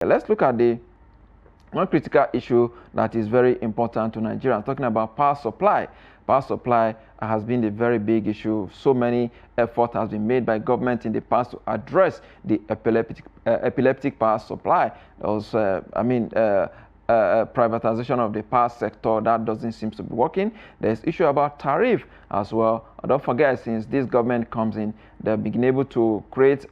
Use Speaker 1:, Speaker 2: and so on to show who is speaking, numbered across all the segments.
Speaker 1: Let's look at the one critical issue that is very important to Nigeria. I'm talking about power supply. Power supply has been a very big issue. So many effort has been made by government in the past to address the epileptic power supply. There was, privatization of the power sector that doesn't seem to be working. There's issue about tariff as well. Don't forget, since this government comes in, they've been able to create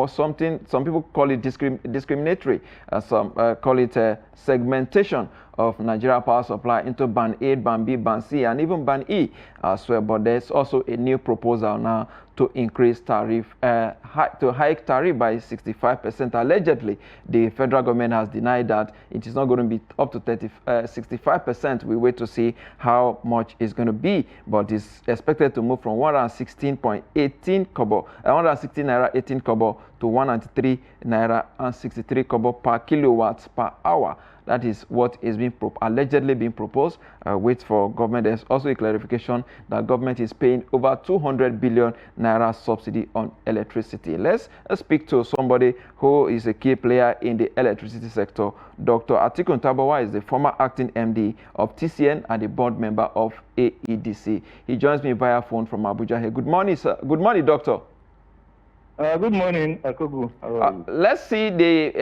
Speaker 1: something. Some people call it discriminatory. Some call it segmentation of Nigeria power supply into band A, band B, band C, and even band E as well. But there's also a new proposal now to increase tariff, to hike tariff by 65%. Allegedly, the federal government has denied that it is not going to be up to 65%. We wait to see how much it's going to be, but it's expected to move from 116.18 kobo, 116 naira 18 kobo to 193 naira and 63 kobo per kilowatts per hour. That is what is being allegedly being proposed. Wait for government. There's also a clarification that government is paying over 200 billion naira subsidy on electricity. Let's speak to somebody who is a key player in the electricity sector. Dr. Atiku Tambuwal is the former acting MD of TCN and the board member of AEDC. He joins me via phone from Abuja. Hey, good morning, sir. Good morning, doctor.
Speaker 2: Good morning, Akogu.
Speaker 1: Let's see the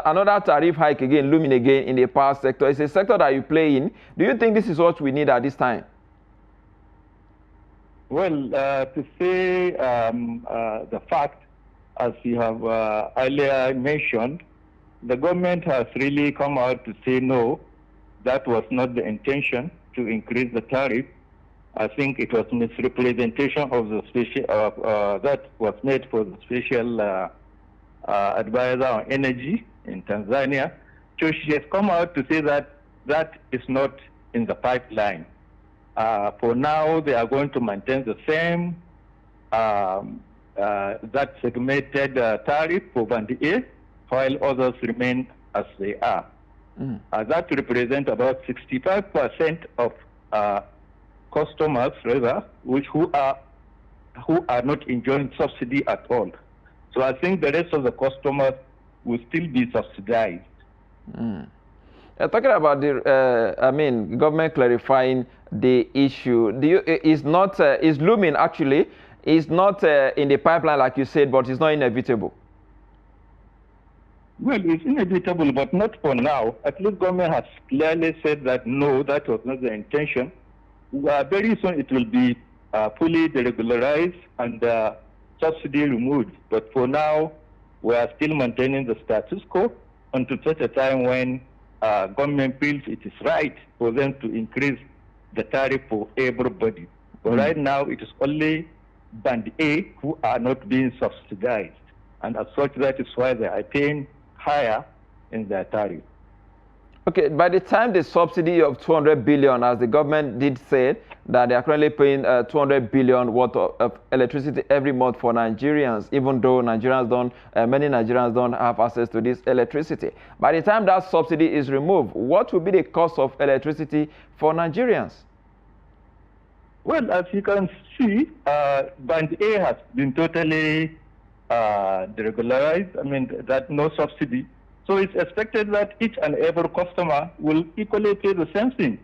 Speaker 1: another tariff hike again, looming again in the power sector. It's a sector that you play in. Do you think this is what we need at this time?
Speaker 2: Well, to say the fact, as you have earlier mentioned, the government has really come out to say no, that was not the intention to increase the tariff. I think it was misrepresentation of the special that was made for the special advisor on energy in Tanzania. So she has come out to say that that is not in the pipeline. For now, they are going to maintain the same that segmented tariff for band A, while others remain as they are. That represents about 65% of customers, rather, who are not enjoying subsidy at all. So I think the rest of the customers will still be subsidized.
Speaker 1: Talking about the, government clarifying the issue. Is looming actually? Is not in the pipeline like you said, but it's not inevitable.
Speaker 2: Well, it's inevitable, but not for now. At least government has clearly said that no, that was not the intention. Very soon it will be fully deregularized and subsidy removed. But for now, we are still maintaining the status quo until such a time when government feels it is right for them to increase the tariff for everybody. But right now, it is only band A who are not being subsidized. And as such, that is why they are paying higher in their tariff.
Speaker 1: Okay, by the time the subsidy of 200 billion, as the government did say, that they are currently paying 200 billion worth of electricity every month for Nigerians, even though many Nigerians don't have access to this electricity. By the time that subsidy is removed, what will be the cost of electricity for Nigerians?
Speaker 2: Well, as you can see, band A has been totally deregularized. I mean, that no subsidy. So it's expected that each and every customer will equally pay the same thing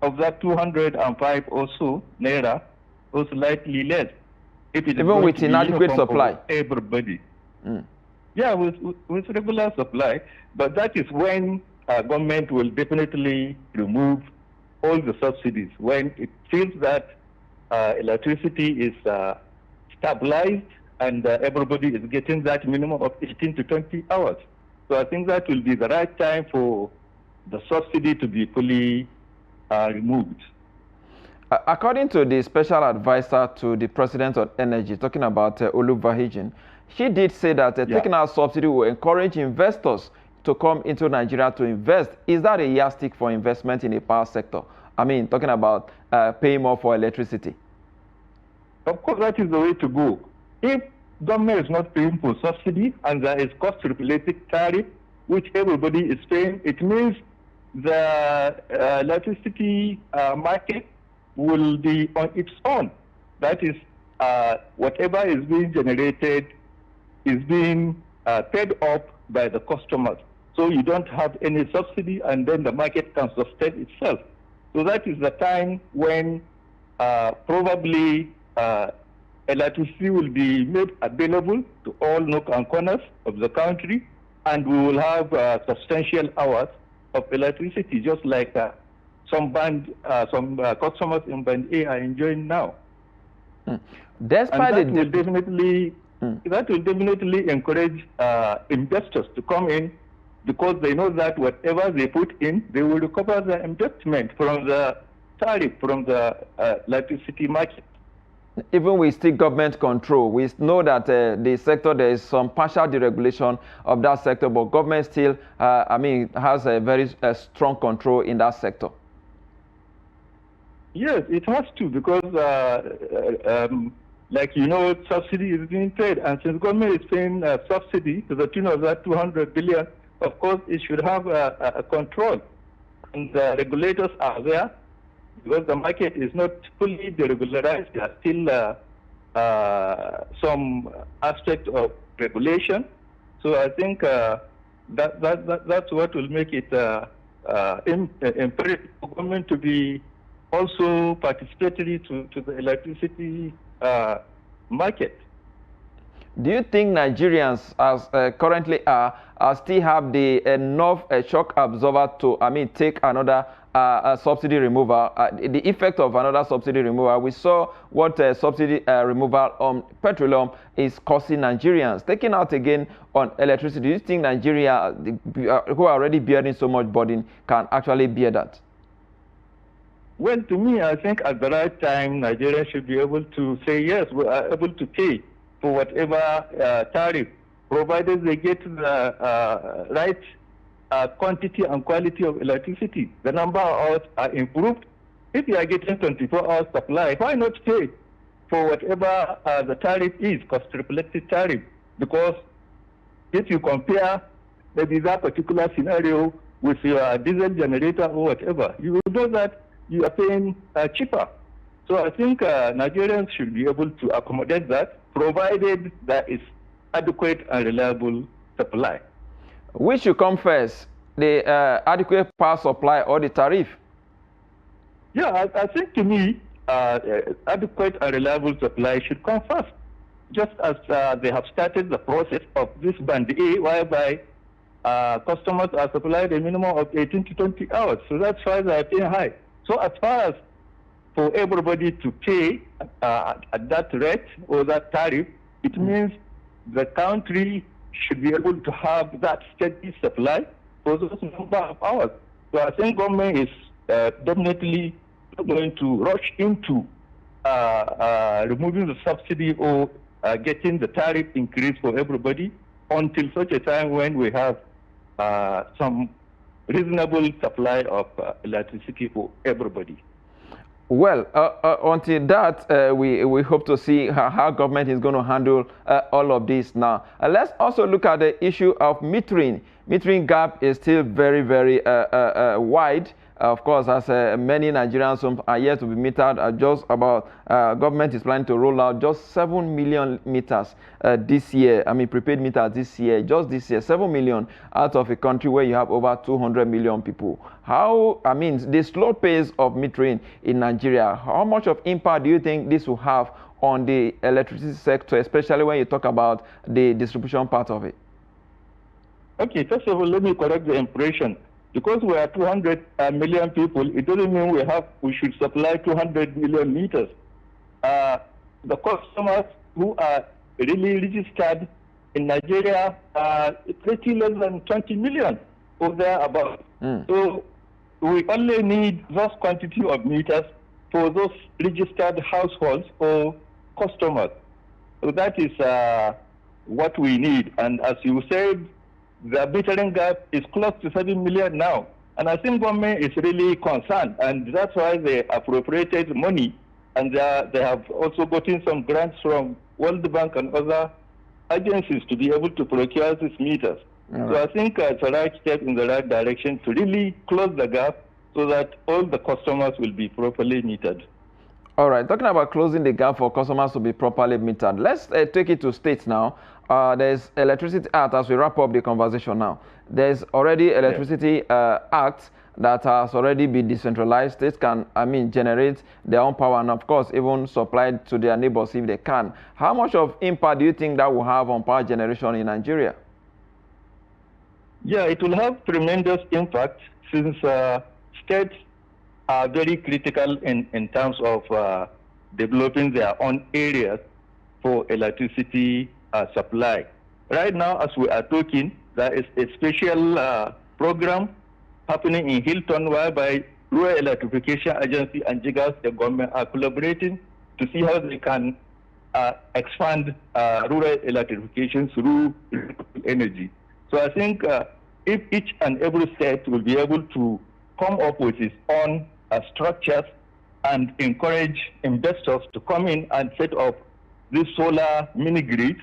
Speaker 2: of that 205 or so naira, or slightly less. If it
Speaker 1: even with inadequate supply.
Speaker 2: Everybody. Yeah, with regular supply. But that is when government will definitely remove all the subsidies, when it feels that electricity is stabilized and everybody is getting that minimum of 18 to 20 hours. So I think that will be the right time for the subsidy to be fully removed.
Speaker 1: According to the special advisor to the President on Energy, talking about Oluvahijin, she did say that taking out subsidy will encourage investors to come into Nigeria to invest. Is that a yardstick for investment in the power sector? I mean, talking about paying more for electricity.
Speaker 2: Of course, that is the way to go. If government is not paying for subsidy and there is cost-regulated tariff, which everybody is paying, it means the electricity market will be on its own. That is, whatever is being generated is being paid up by the customers. so you don't have any subsidy, and then the market can sustain itself. So that is the time when probably electricity will be made available to all nook and corners of the country, and we will have substantial hours of electricity, just like some customers in Band A are enjoying now.
Speaker 1: Despite
Speaker 2: and that will definitely encourage investors to come in, because they know that whatever they put in, they will recover the investment from the tariff, from the electricity market.
Speaker 1: Even with still government control, we know that the sector, there is some partial deregulation of that sector, but government still, has a very strong control in that sector.
Speaker 2: Yes, it has to, because like you know, subsidy is being paid, and since government is paying subsidy to the tune of that 200 billion, of course it should have a control, and the regulators are there, because the market is not fully deregularized. There are still some aspect of regulation. So I think that's what will make it imperative for government to be also participatory to the electricity market.
Speaker 1: Do you think Nigerians, as currently still have the enough shock absorber to, take another subsidy removal, the effect of another subsidy removal? We saw what subsidy removal on petroleum is costing Nigerians. Taking out again on electricity, do you think Nigeria, who are already bearing so much burden, can actually bear that?
Speaker 2: Well, to me, I think at the right time, Nigeria should be able to say, yes, we are able to pay for whatever tariff, provided they get the right quantity and quality of electricity. The number of hours are improved. If you are getting 24 hours supply, why not pay for whatever the tariff is, cost-reflected tariff? Because if you compare maybe that particular scenario with your diesel generator or whatever, you will know that you are paying cheaper. So I think Nigerians should be able to accommodate that, provided there is adequate and reliable supply.
Speaker 1: Which should come first, the adequate power supply or the tariff?
Speaker 2: Yeah, I think to me, adequate and reliable supply should come first. Just as they have started the process of this Band A, whereby customers are supplied a minimum of 18 to 20 hours. So that's why they are paying high. So as far as for everybody to pay at that rate or that tariff, it means the country should be able to have that steady supply for those number of hours. So I think government is definitely going to rush into removing the subsidy or getting the tariff increase for everybody until such a time when we have some reasonable supply of electricity for everybody.
Speaker 1: Well, until that, we hope to see how government is going to handle all of this now. Let's also look at the issue of metering. Metering gap is still very, very wide. Of course, as many Nigerians homes are yet to be metered, just about government is planning to roll out just 7 million meters this year. Prepaid meters this year, just this year, 7 million out of a country where you have over 200 million people. How, the slow pace of metering in Nigeria, how much of impact do you think this will have on the electricity sector, especially when you talk about the distribution part of it?
Speaker 2: Okay, first of all, let me correct the impression. Because we are 200 million people, it doesn't mean we should supply 200 million meters. The customers who are really registered in Nigeria are pretty less than 20 million or thereabouts. So we only need those quantity of meters for those registered households or customers. So that is what we need. And as you said, the metering gap is close to 7 million now. And I think government is really concerned, and that's why they appropriated money, and they have also gotten some grants from World Bank and other agencies to be able to procure these meters. Right. So I think it's a right step in the right direction to really close the gap so that all the customers will be properly metered.
Speaker 1: All right, talking about closing the gap for customers to be properly metered, let's take it to states now. there's Electricity Act as we wrap up the conversation now. There's already Electricity Act that has already been decentralized. States can, generate their own power and, of course, even supply it to their neighbors if they can. How much of impact do you think that will have on power generation in Nigeria?
Speaker 2: Yeah, it will have tremendous impact since states are very critical in terms of developing their own areas for electricity supply. Right now, as we are talking, there is a special program happening in Hilton whereby Rural Electrification Agency and Jigawa State government are collaborating to see how they can expand rural electrification through energy. So I think if each and every state will be able to come up with its own structures and encourage investors to come in and set up this solar mini grid,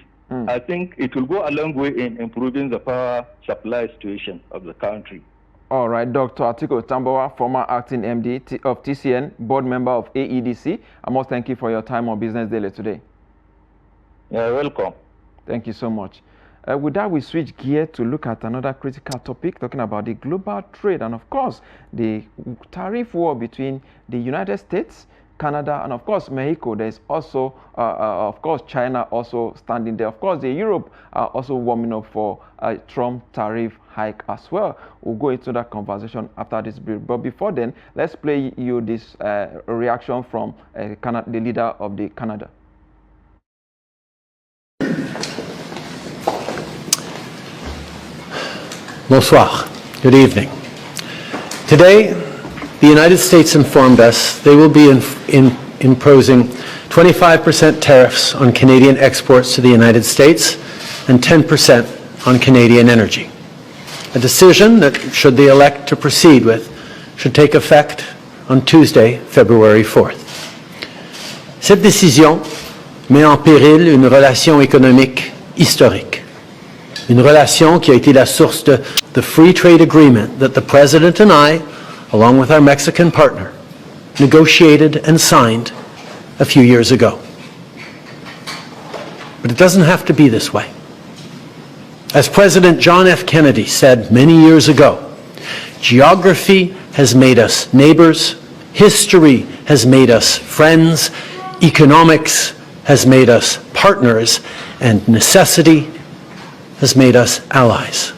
Speaker 2: I think it will go a long way in improving the power supply situation of the country.
Speaker 1: All right, Dr. Atiku Tambuwal, former acting MD of TCN, board member of AEDC. I must thank you for your time on Business Daily today.
Speaker 2: You're welcome.
Speaker 1: Thank you so much. With that, we switch gear to look at another critical topic, talking about the global trade and, of course, the tariff war between the United States, Canada, and, of course, Mexico. There's also, of course, China also standing there. Of course, the Europe are also warming up for a Trump tariff hike as well. We'll go into that conversation after this brief. But before then, let's play you this reaction from the leader of the Canada.
Speaker 3: Bonsoir. Good evening. Today, the United States informed us they will be imposing 25% tariffs on Canadian exports to the United States and 10% on Canadian energy. A decision that, should they elect to proceed with, should take effect on Tuesday, February 4th. Cette décision met en péril une relation économique historique. Une relation qui a été la source de the free trade agreement that the President and I, along with our Mexican partner, negotiated and signed a few years ago. But it doesn't have to be this way. As President John F. Kennedy said many years ago, geography has made us neighbors, history has made us friends, economics has made us partners, and necessity has made us allies.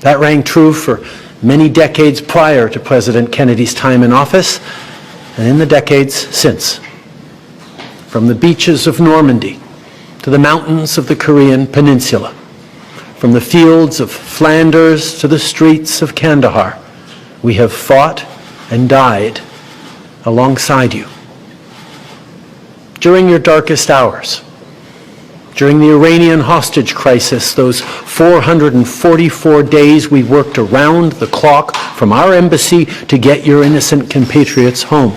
Speaker 3: That rang true for many decades prior to President Kennedy's time in office and in the decades since. From the beaches of Normandy to the mountains of the Korean Peninsula, from the fields of Flanders to the streets of Kandahar, we have fought and died alongside you. During your darkest hours, during the Iranian hostage crisis, those 444 days we worked around the clock from our embassy to get your innocent compatriots home.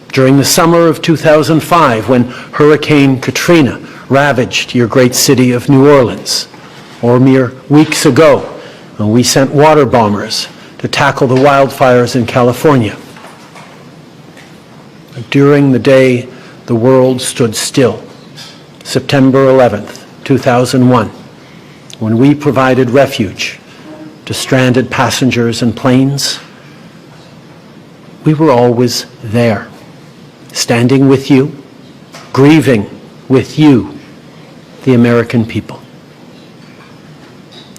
Speaker 3: During the summer of 2005, when Hurricane Katrina ravaged your great city of New Orleans, or mere weeks ago, when we sent water bombers to tackle the wildfires in California. During the day the world stood still, September 11th, 2001, when we provided refuge to stranded passengers and planes, we were always there, standing with you, grieving with you, the American people.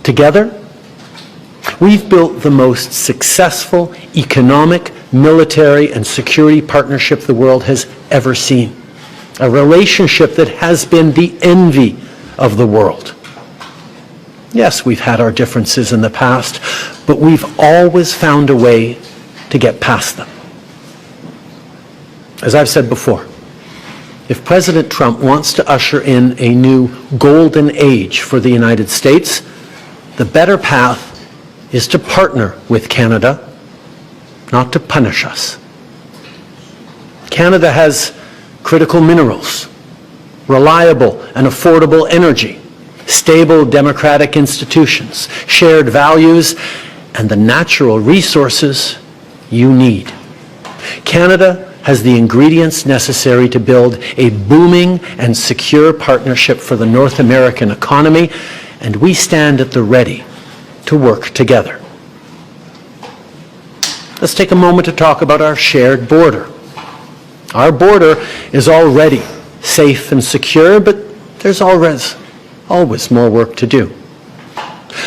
Speaker 3: Together, we've built the most successful economic, military, and security partnership the world has ever seen. A relationship that has been the envy of the world. Yes, we've had our differences in the past, but we've always found a way to get past them. As I've said before, if President Trump wants to usher in a new golden age for the United States, the better path is to partner with Canada, not to punish us. Canada has critical minerals, reliable and affordable energy, stable democratic institutions, shared values, and the natural resources you need. Canada has the ingredients necessary to build a booming and secure partnership for the North American economy, and we stand at the ready to work together. Let's take a moment to talk about our shared border. Our border is already safe and secure, but there's always more work to do.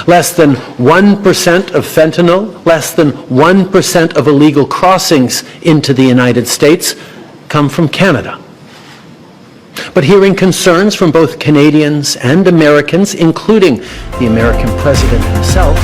Speaker 3: Less than 1% of fentanyl, less than 1% of illegal crossings into the United States come from Canada. But hearing concerns from both Canadians and Americans, including the American president himself,